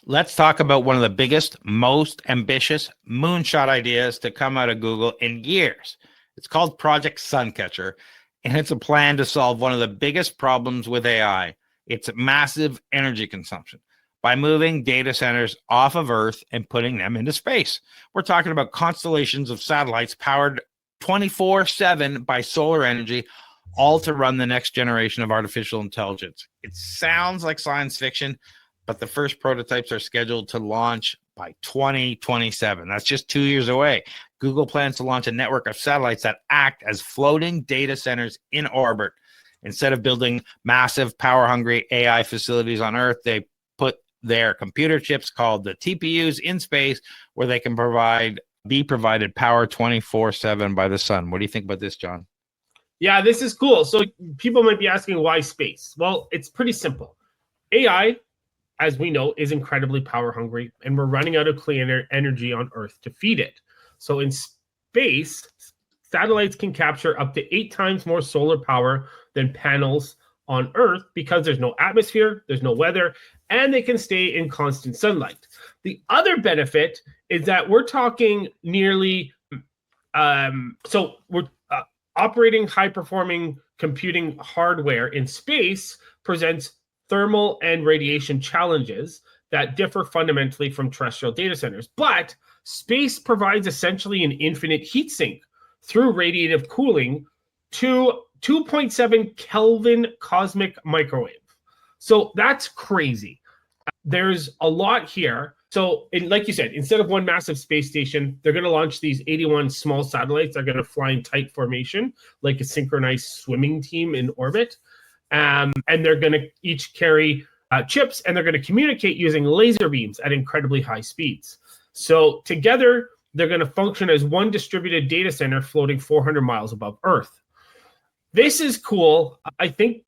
Let's talk about one of the biggest, most ambitious moonshot ideas to come out of Google in years. It's called Project Suncatcher, and it's a plan to solve one of the biggest problems with AI. It's massive energy consumption by moving data centers off of Earth and putting them into space. We're talking about constellations of satellites powered 24/7 by solar energy, all to run the next generation of artificial intelligence. It sounds like science fiction, but the first prototypes are scheduled to launch by 2027. That's just 2 years away. Google plans to launch a network of satellites that act as floating data centers in orbit. Instead of building massive, power-hungry AI facilities on Earth, they put their computer chips called the TPUs in space, where they can be provided power 24/7 by the sun. What do you think about this, John? Yeah, this is cool. So people might be asking, why space? Well, it's pretty simple. AI, as we know, is incredibly power hungry, and we're running out of clean energy on Earth to feed it. So in space, satellites can capture up to 8 times more solar power than panels on Earth because there's no atmosphere, there's no weather, and they can stay in constant sunlight. The other benefit is that we're talking nearly, operating high-performing computing hardware in space presents thermal and radiation challenges that differ fundamentally from terrestrial data centers. But space provides essentially an infinite heat sink through radiative cooling to 2.7 Kelvin cosmic microwave. So that's crazy. There's a lot here. So, like you said, instead of one massive space station, they're going to launch these 81 small satellites. They're going to fly in tight formation, like a synchronized swimming team in orbit. And they're going to each carry chips, and they're going to communicate using laser beams at incredibly high speeds. So together, they're going to function as one distributed data center floating 400 miles above Earth. This is cool. I think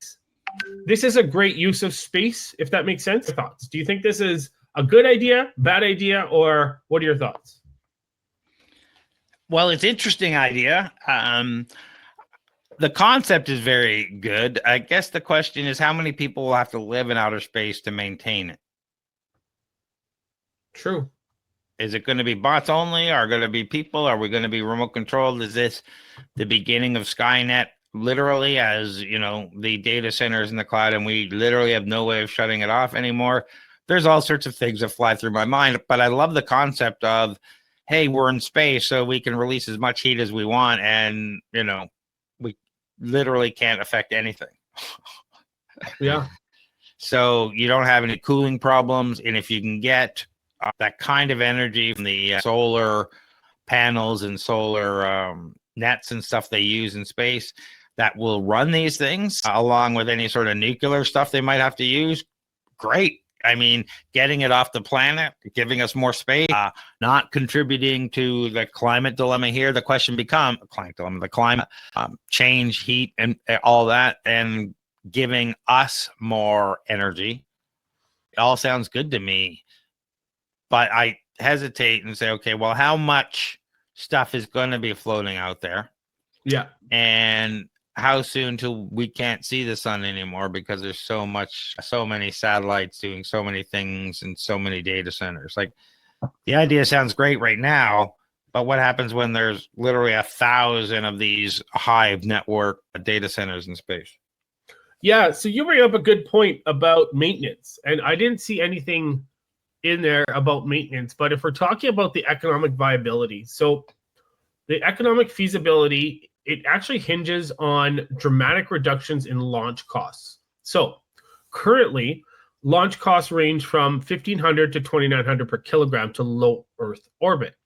this is a great use of space, if that makes sense. Thoughts? Do you think this is a good idea, bad idea, or what are your thoughts? Well, it's an interesting idea. The concept is very good. I guess the question is, how many people will have to live in outer space to maintain it? True. Is it going to be bots only? Are going to be people? Are we going to be remote controlled? Is this the beginning of Skynet? Literally, as you know, the data centers in the cloud, and we literally have no way of shutting it off anymore. There's all sorts of things that fly through my mind, but I love the concept of, hey, we're in space, so we can release as much heat as we want, and we literally can't affect anything. Yeah. So you don't have any cooling problems, and if you can get that kind of energy from the solar panels and solar nets and stuff they use in space that will run these things, along with any sort of nuclear stuff they might have to use, great. I mean, getting it off the planet, giving us more space, not contributing to the climate dilemma here. The question becomes the climate change, heat, and all that, and giving us more energy. It all sounds good to me, but I hesitate and say, okay, well, how much stuff is going to be floating out there? Yeah. And how soon till we can't see the sun anymore because there's so many satellites doing so many things and so many data centers. Like, the idea sounds great right now, but what happens when there's literally 1,000 of these Hive network data centers in space? Yeah, so you bring up a good point about maintenance, and I didn't see anything in there about maintenance, but if we're talking about the economic viability, so the economic feasibility, it actually hinges on dramatic reductions in launch costs. So currently, launch costs range from $1,500 to $2,900 per kilogram to low Earth orbit.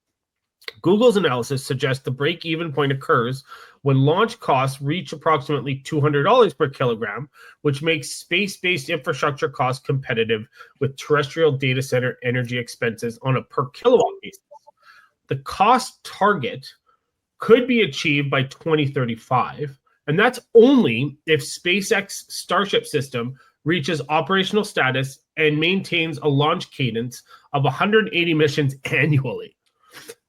Google's analysis suggests the break-even point occurs when launch costs reach approximately $200 per kilogram, which makes space-based infrastructure costs competitive with terrestrial data center energy expenses on a per kilowatt basis. The cost target could be achieved by 2035, and that's only if SpaceX Starship system reaches operational status and maintains a launch cadence of 180 missions annually.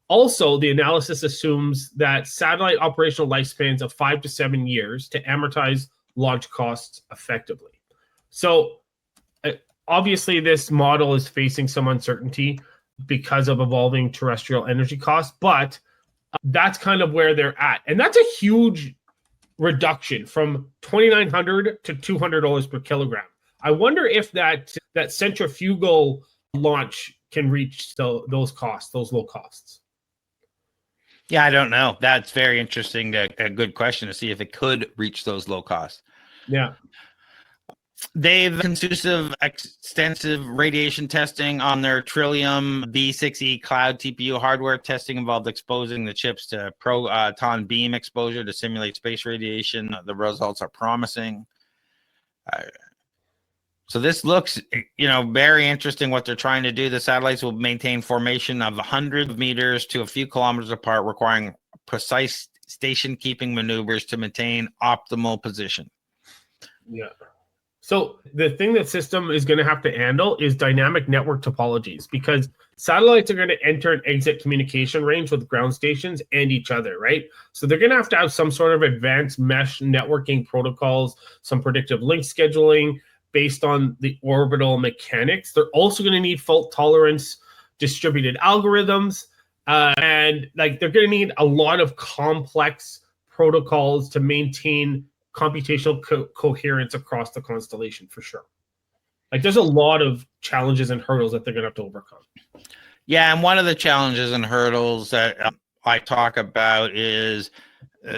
Also, the analysis assumes that satellite operational lifespans of 5 to 7 years to amortize launch costs effectively. So obviously this model is facing some uncertainty because of evolving terrestrial energy costs, but that's kind of where they're at. And that's a huge reduction from $2,900 to $200 per kilogram. I wonder if that centrifugal launch can reach those costs, those low costs. Yeah, I don't know. That's very interesting. A good question to see if it could reach those low costs. Yeah. They've extensive radiation testing on their Trillium B6E cloud TPU hardware. Testing involved exposing the chips to proton beam exposure to simulate space radiation. The results are promising. So this looks, very interesting what they're trying to do. The satellites will maintain formation of 100 meters to a few kilometers apart, requiring precise station-keeping maneuvers to maintain optimal position. Yeah. So the thing that system is going to have to handle is dynamic network topologies, because satellites are going to enter and exit communication range with ground stations and each other, right? So they're going to have some sort of advanced mesh networking protocols, some predictive link scheduling based on the orbital mechanics. They're also going to need fault tolerance, distributed algorithms, and they're going to need a lot of complex protocols to maintain computational coherence across the constellation, for sure. There's a lot of challenges and hurdles that they're going to have to overcome. Yeah, and one of the challenges and hurdles that I talk about is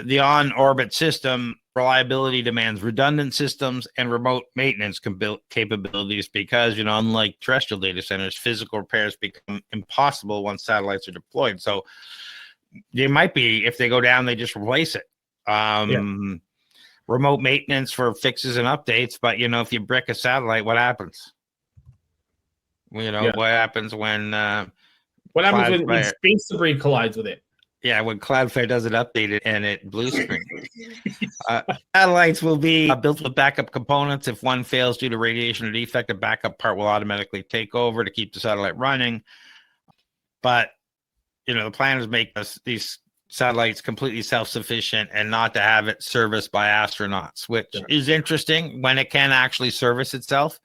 the on-orbit system reliability demands redundant systems and remote maintenance capabilities because, unlike terrestrial data centers, physical repairs become impossible once satellites are deployed. So they might be, if they go down, they just replace it. Remote maintenance for fixes and updates, but if you brick a satellite, what happens? What happens when when space debris collides with it? Yeah, when Cloudflare doesn't update it and it blue screen. Satellites will be built with backup components. If one fails due to radiation or defect, a backup part will automatically take over to keep the satellite running. But the plan is to make these satellites completely self-sufficient and not to have it serviced by astronauts, which is interesting when it can actually service itself.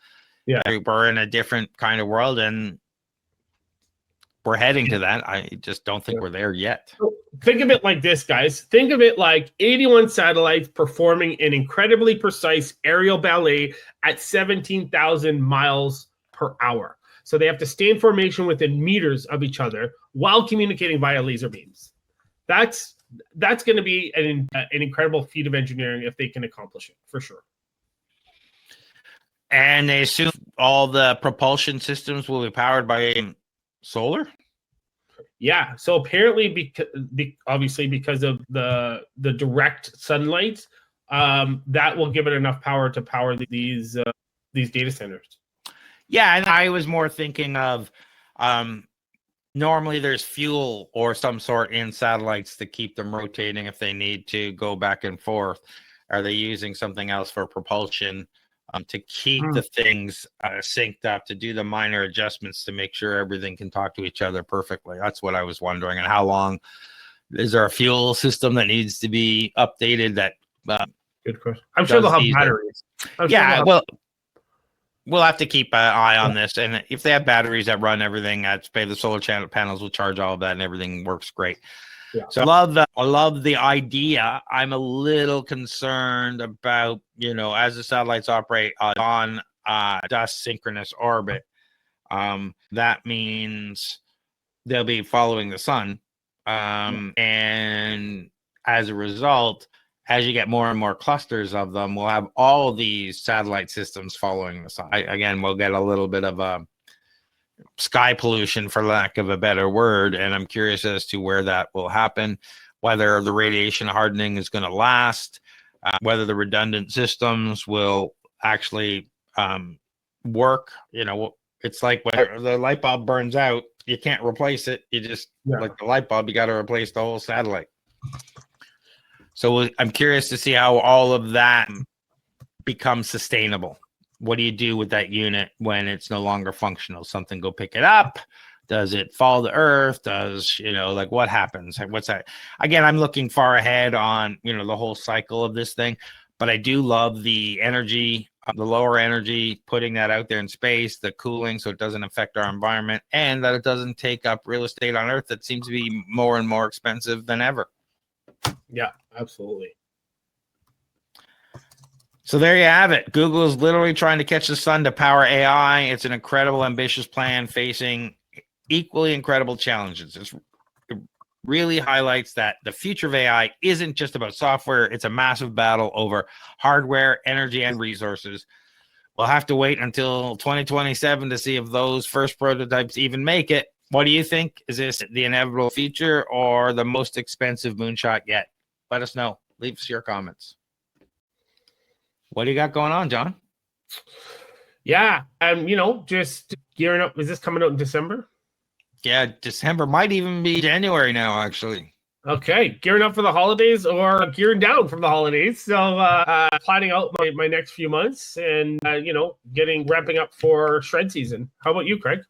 Yeah, we're in a different kind of world and we're heading to that. I just don't think we're there yet. Think of it like this, guys. Think of it like 81 satellites performing an incredibly precise aerial ballet at 17,000 miles per hour. So they have to stay in formation within meters of each other while communicating via laser beams. That's going to be an incredible feat of engineering if they can accomplish it, for sure. And they assume all the propulsion systems will be powered by solar? Yeah. So apparently, obviously because of the direct sunlight, that will give it enough power to power these data centers. Yeah, and I was more thinking of normally there's fuel or some sort in satellites to keep them rotating if they need to go back and forth. Are they using something else for propulsion to keep the things synced up, to do the minor adjustments to make sure everything can talk to each other perfectly? That's what I was wondering. And how long is there a fuel system that needs to be updated? That good question. I'm sure they'll have batteries. We'll have to keep an eye on this. And if they have batteries that run everything, the solar panels will charge all of that and everything works great. Yeah. So I love the idea. I'm a little concerned about, as the satellites operate on dust synchronous orbit, that means they'll be following the sun. And as a result, as you get more and more clusters of them, we'll have all these satellite systems following the sun. Again, we'll get a little bit of sky pollution, for lack of a better word, and I'm curious as to where that will happen, whether the radiation hardening is going to last, whether the redundant systems will actually work. It's like when the light bulb burns out, you can't replace it. You just, like the light bulb, you got to replace the whole satellite. So I'm curious to see how all of that becomes sustainable. What do you do with that unit when it's no longer functional? Something go pick it up? Does it fall to Earth? Does, what happens? What's that? Again, I'm looking far ahead on, the whole cycle of this thing, but I do love the energy the lower energy, putting that out there in space, the cooling so it doesn't affect our environment, and that it doesn't take up real estate on Earth that seems to be more and more expensive than ever. Yeah, absolutely. So there you have it. Google is literally trying to catch the sun to power AI. It's an incredible, ambitious plan facing equally incredible challenges. It really highlights that the future of AI isn't just about software. It's a massive battle over hardware, energy, and resources. We'll have to wait until 2027 to see if those first prototypes even make it. What do you think? Is this the inevitable future or the most expensive moonshot yet? Let us know. Leave us your comments. What do you got going on, John? Yeah, just gearing up. Is this coming out in December? Yeah, December might even be January now, actually. Okay, gearing up for the holidays or gearing down from the holidays. So planning out my next few months and, ramping up for shred season. How about you, Craig?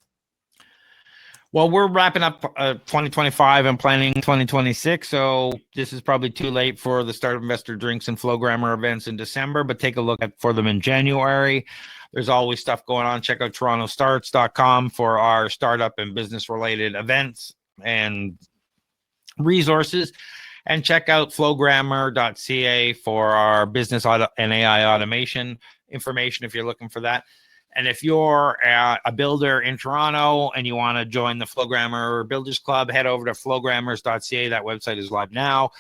Well, we're wrapping up 2025 and planning 2026. So this is probably too late for the Start Investor Drinks and Flowgrammer events in December, but take a look for them in January. There's always stuff going on. Check out torontostarts.com for our startup and business related events and resources, and check out flowgrammer.ca for our business and AI automation information if you're looking for that. And if you're a builder in Toronto and you want to join the Flowgrammer Builders Club, head over to flowgrammers.ca. That website is live now.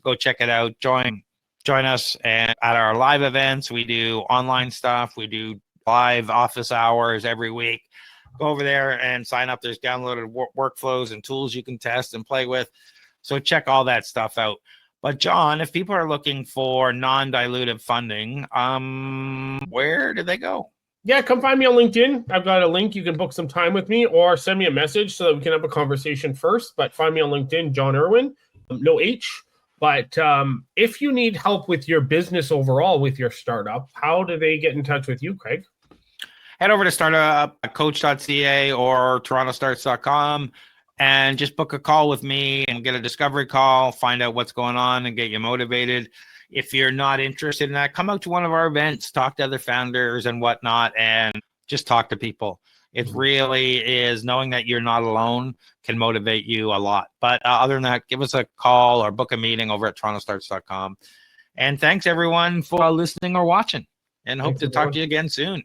Go check it out. Join us. And at our live events, we do online stuff. We do live office hours every week. Go over there and sign up. There's downloaded workflows and tools you can test and play with. So check all that stuff out. But John, if people are looking for non-dilutive funding, where do they go? Yeah, come find me on LinkedIn. I've got a link. You can book some time with me or send me a message so that we can have a conversation first. But find me on LinkedIn, John Irwin, no H. But if you need help with your business overall with your startup, how do they get in touch with you, Craig? Head over to startupcoach.ca or torontostarts.com and just book a call with me and get a discovery call, find out what's going on and get you motivated. If you're not interested in that, come out to one of our events, talk to other founders and whatnot, and just talk to people. It really is, knowing that you're not alone can motivate you a lot. But other than that, give us a call or book a meeting over at torontostarts.com. And thanks everyone for listening or watching, and hope to talk to you again soon.